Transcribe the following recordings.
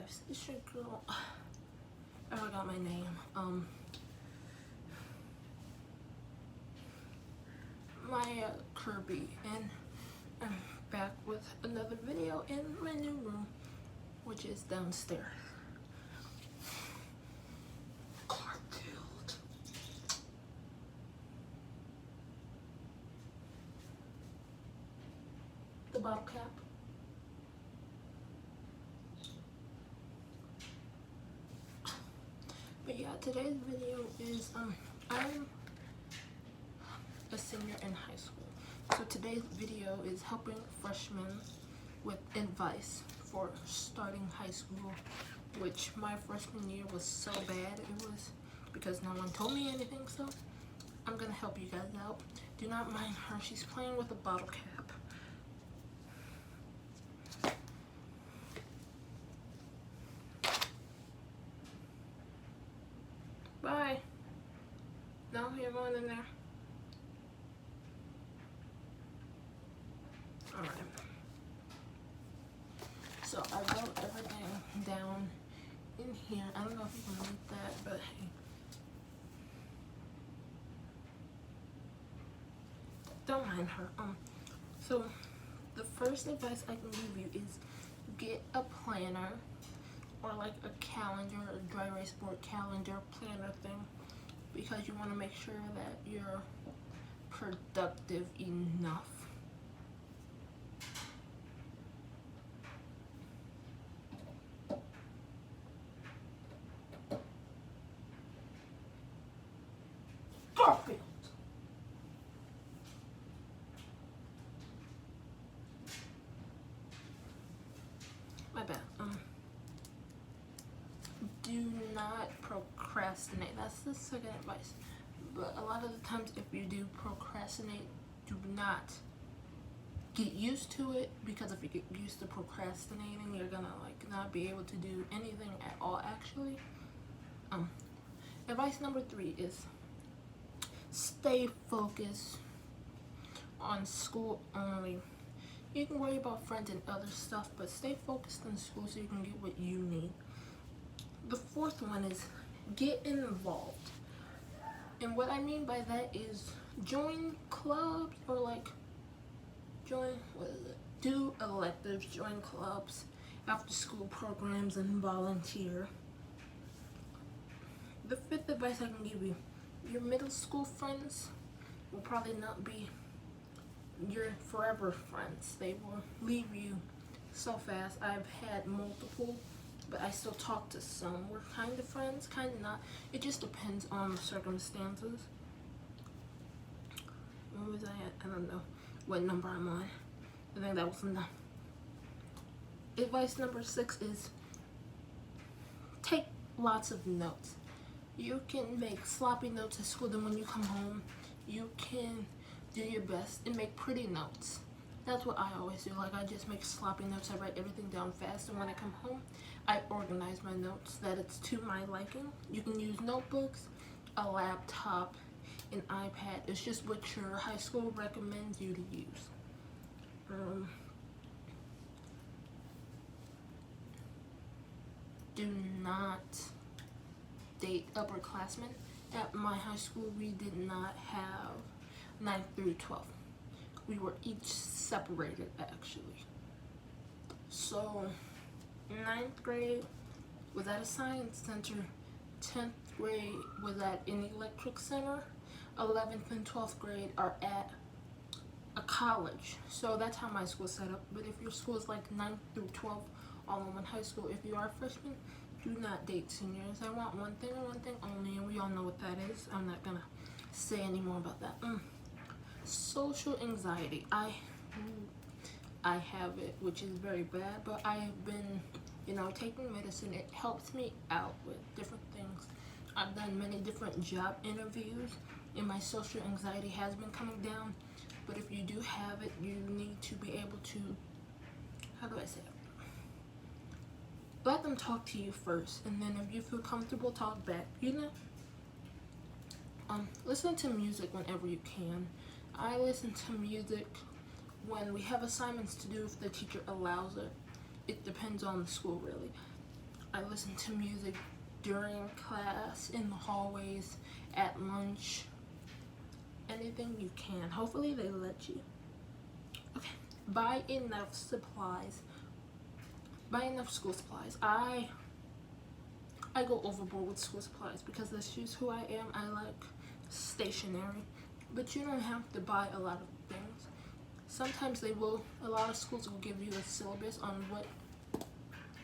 lives. It's your girl. I forgot my name. Maya Kirby, and I'm back with another video in my new room, which is downstairs. Garfield. The bottle cap. But yeah, today's video is I'm a senior in high school. So today's video is helping freshmen with advice for starting high school, which my freshman year was so bad. It was because no one told me anything, so I'm gonna help you guys out. Do not mind her, she's playing with a bottle cap. Bye. No, you're going in there. Alright. So I wrote everything down in here. I don't know if you can read that, but hey. Don't mind her. So the first advice I can give you is get a planner or like a calendar, a dry erase board calendar planner thing, because you want to make sure that you're productive enough. Garfield. My bad. Do not procrastinate. That's the second advice. But a lot of the times if you do procrastinate, do not get used to it, because if you get used to procrastinating, you're gonna like not be able to do anything at all actually. Advice number 3 is stay focused on school only. You can worry about friends and other stuff, but stay focused on school so you can get what you need. The 4th one is get involved. And what I mean by that is join clubs, or like do electives, join clubs, after school programs, and volunteer. The 5th advice I can give you, your middle school friends will probably not be your forever friends. They will leave you so fast. I've had multiple, but I still talk to some. We're kind of friends, kind of not. It just depends on the circumstances. Where was I at? I don't know what number I'm on. I think that was enough. Advice number 6 is take lots of notes. You can make sloppy notes at school, then when you come home, you can do your best and make pretty notes. That's what I always do. Like, I just make sloppy notes. I write everything down fast, and when I come home, I organize my notes that it's to my liking. You can use notebooks, a laptop, an iPad. It's just what your high school recommends you to use. Do not date upperclassmen. At my high school, we did not have 9th through 12th. We were each separated actually. So 9th grade was at a science center, 10th grade was at an electric center, 11th and 12th grade are at a college. So that's how my school's set up. But if your school is like 9th through 12th, all in one high school, if you are a freshman, do not date seniors. I want one thing and one thing only, and we all know what that is. I'm not gonna say any more about that. Social anxiety. I have it, which is very bad, but I have been, taking medicine. It helps me out with different things. I've done many different job interviews, and my social anxiety has been coming down. But if you do have it, you need to be able to, how do I say it? Let them talk to you first, and then if you feel comfortable, talk back, Listen to music whenever you can. I listen to music when we have assignments to do if the teacher allows it. It depends on the school, really. I listen to music during class, in the hallways, at lunch, anything you can. Hopefully they let you. Okay, buy enough supplies. Buy enough school supplies. I go overboard with school supplies because that's just who I am. I like stationery, but you don't have to buy a lot of things. Sometimes a lot of schools will give you a syllabus on what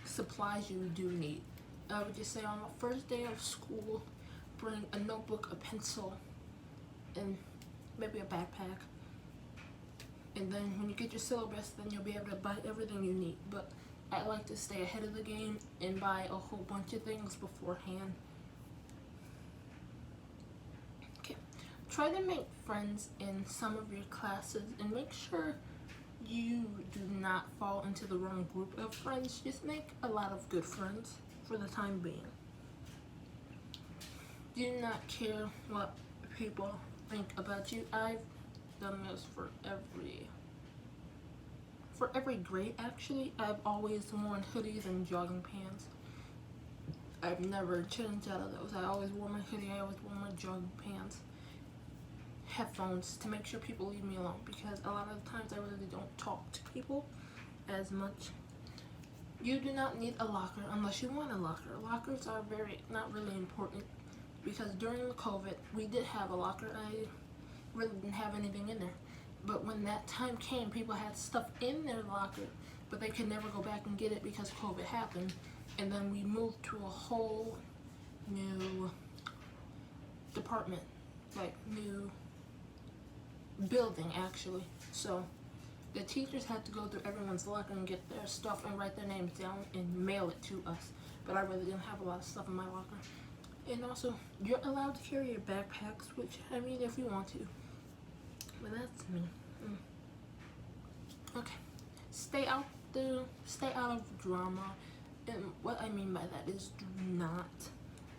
supplies you do need. I would just say on the first day of school, bring a notebook, a pencil, and maybe a backpack. And then when you get your syllabus, then you'll be able to buy everything you need. But I like to stay ahead of the game and buy a whole bunch of things beforehand. Okay, try to make friends in some of your classes and make sure you do not fall into the wrong group of friends. Just make a lot of good friends for the time being. Do not care what people think about you. I've done this for every grade actually. I've always worn hoodies and jogging pants. I've never changed out of those. I always wore my hoodie, I always wore my jogging pants. Headphones to make sure people leave me alone because a lot of the times I really don't talk to people as much. You do not need a locker unless you want a locker. Lockers are not really important because during the COVID we did have a locker. I really didn't have anything in there. But when that time came, people had stuff in their locker, but they could never go back and get it because COVID happened. And then we moved to a whole new department, like new building actually. So the teachers had to go through everyone's locker and get their stuff and write their names down and mail it to us. But I really didn't have a lot of stuff in my locker. And also, you're allowed to carry your backpacks, which, I mean, if you want to. But that's me. Okay. Stay out of drama. And what I mean by that is do not.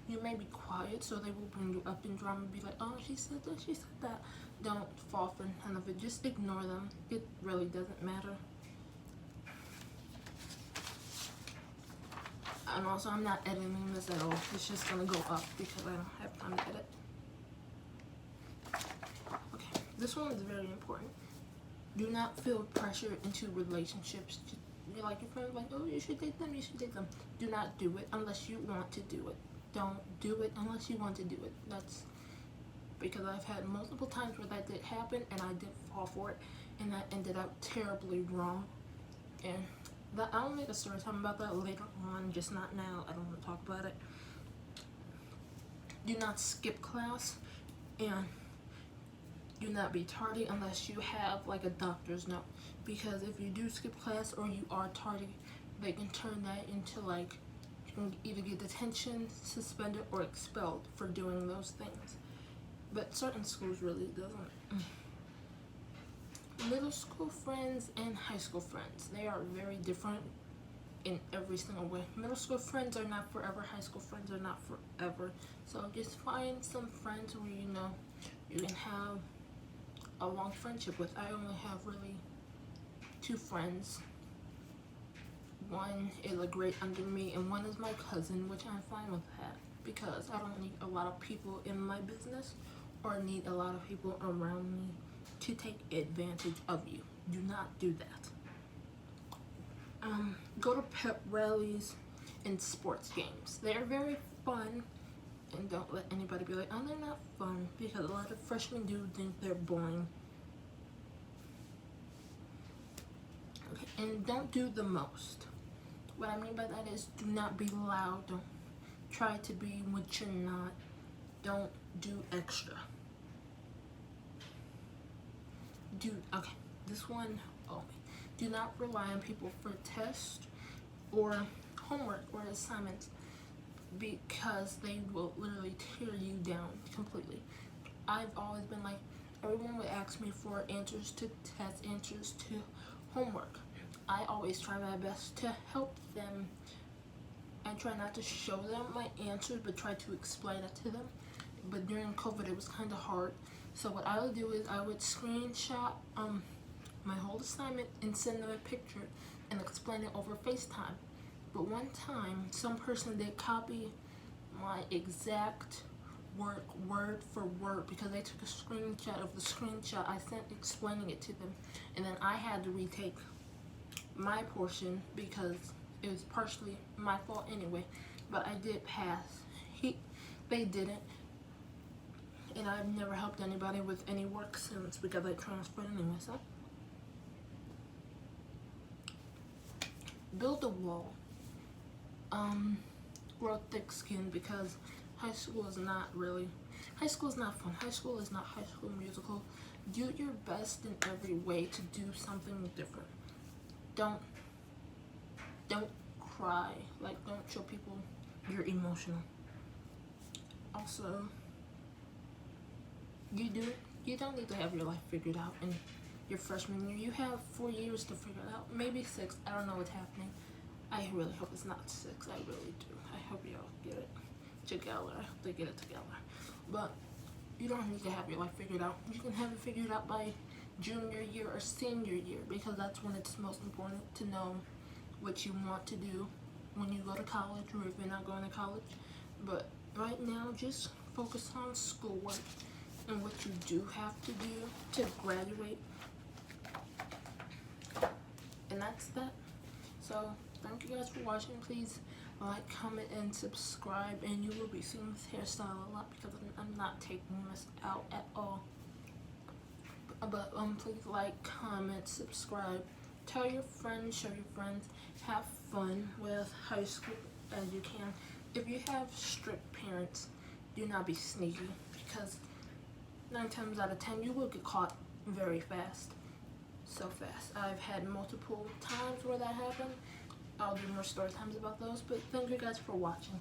You may be quiet, so they will bring you up in drama and be like, oh, she said that, she said that. Don't fall for none of it. Just ignore them. It really doesn't matter. And also, I'm not editing this at all. It's just gonna go up because I don't have time to edit. Okay, this one is very important. Do not feel pressure into relationships. You're like, your friends like, oh, you should date them, you should date them. Do not do it unless you want to do it. Don't do it unless you want to do it. That's because I've had multiple times where that did happen and I did fall for it and that ended up terribly wrong. And I'll make a story time about that later on, just not now. I don't want to talk about it. Do not skip class and do not be tardy unless you have like a doctor's note, because if you do skip class or you are tardy, they can turn that into like you can either get detention, suspended, or expelled for doing those things. But certain schools really doesn't. Middle school friends and high school friends, they are very different in every single way. Middle school friends are not forever, high school friends are not forever. So just find some friends where you know you can have a long friendship with. I only have really 2 friends. One is a grade under me and one is my cousin, which I'm fine with that because I don't need a lot of people in my business or need a lot of people around me to take advantage of you. Do not do that. Go to pep rallies and sports games. They're very fun, and don't let anybody be like, oh, they're not fun, because a lot of freshmen do think they're boring. Okay, and don't do the most. What I mean by that is do not be loud. Don't try to be what you're not. Don't do extra. Okay, this one, do not rely on people for tests or homework or assignments because they will literally tear you down completely. I've always been like, everyone would ask me for answers to tests, answers to homework. I always try my best to help them. I try not to show them my answers, but try to explain it to them. But during COVID, it was kind of hard. So what I would do is I would screenshot my whole assignment and send them a picture and explain it over FaceTime. But one time, some person did copy my exact work word for word because they took a screenshot of the screenshot I sent explaining it to them, and then I had to retake my portion because it was partially my fault anyway. But I did pass. They didn't, and I've never helped anybody with any work since because I transferred anyway. So build a wall. Grow thick skin because high school is not fun. High school is not High School Musical. Do your best in every way to do something different. Don't cry. Like, don't show people you're emotional. Also, you don't need to have your life figured out in your freshman year. You have 4 years to figure it out, maybe 6. I don't know what's happening. I really hope it's not 6. I really do. I hope y'all get it together. I hope they get it together. But you don't need to have your life figured out. You can have it figured out by junior year or senior year because that's when it's most important to know what you want to do when you go to college or if you're not going to college. But right now, just focus on schoolwork and what you do have to do to graduate. And that's that. So thank you guys for watching. Please like, comment, and subscribe, and you will be seeing this hairstyle a lot because I'm not taking this out at all. But please like, comment, subscribe, tell your friends, show your friends, have fun with high school as you can. If you have strict parents, do not be sneaky because 9 times out of 10 you will get caught very fast. So fast. I've had multiple times where that happened. I'll do more story times about those, but thank you guys for watching.